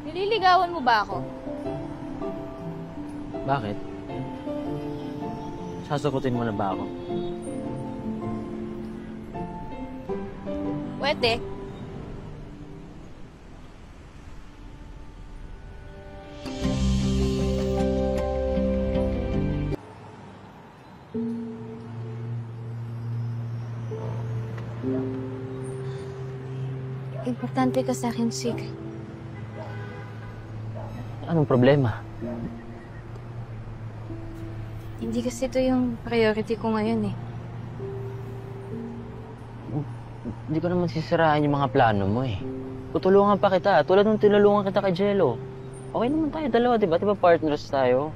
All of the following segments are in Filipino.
Nililigawan mo ba ako? Bakit? Sasagutin mo na ba ako? Pwede. Importante ka sa akin, Sig. Anong problema? Hindi kasi ito yung priority ko ngayon eh. Hindi ko naman sisiraan yung mga plano mo eh. Tutulungan pa kita, tulad nung tinulungan kita kay Jello. Okay naman tayo dalawa, di ba? Di ba partners tayo?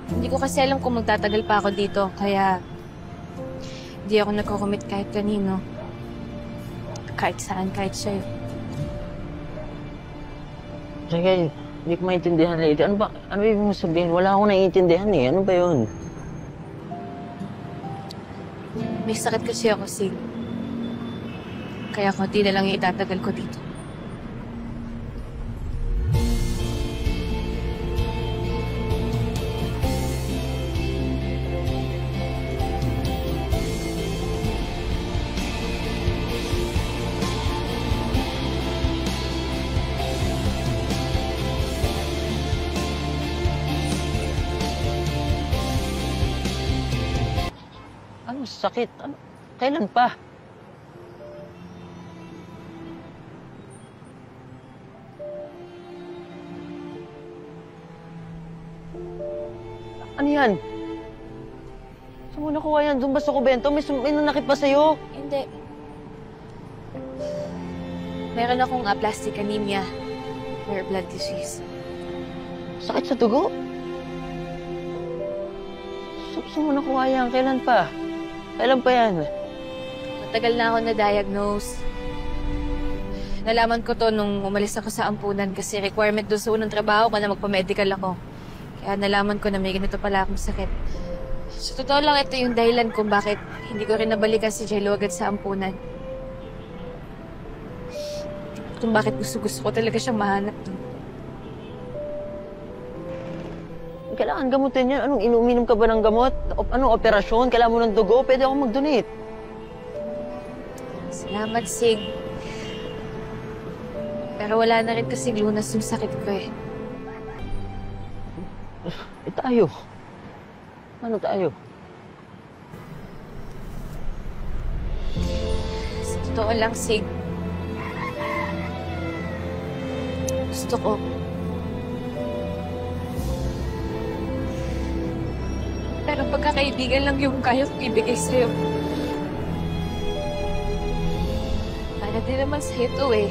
Hindi ko kasi alam kung magtatagal pa ako dito, kaya hindi ako nagko-commit kahit kanino. Kahit saan, kahit sa'yo. Sige, hindi ko maintindihan, lady. Ano ba? Ano ibig mo sabihin? Wala akong naiintindihan eh. Ano ba yun? May sakit kasi ako, Sig. Kaya konti na lang yung itatagal ko dito. Ano sakit? Ano? Kailan pa? Ano yan? Saan mo nakuha yan? Doon ba sa kubento? May nanakit ba sa'yo? Hindi. Meron akong aplastic anemia. Rare blood disease. Sakit sa dugo? Saan mo nakuha yan? Kailan pa? Kailan pa yan? Matagal na ako na-diagnose. Nalaman ko to nung umalis ako sa ampunan kasi requirement doon sa unang trabaho ko na magpa-medical ako. Kaya nalaman ko na may ganito pala akong sakit. Sa totoo lang, ito yung dahilan kung bakit hindi ko rin nabalikan si Jello agad sa ampunan. Kung bakit gusto ko talaga siyang mahanap doon. Kailangan gamutin yan. Anong inuminom ka ba ng gamot? Anong operasyon? Kailangan mo ng dugo? Pwede akong mag-donate. Salamat, Sig. Pero wala na rin kasi lunas yung sakit ko eh. Tayo. Ano tayo? Sa totoo lang, Sig. Gusto ko. Pero pagkakaibigan lang yung kaya kong ibigay sa'yo. Para din naman sa'yo to eh.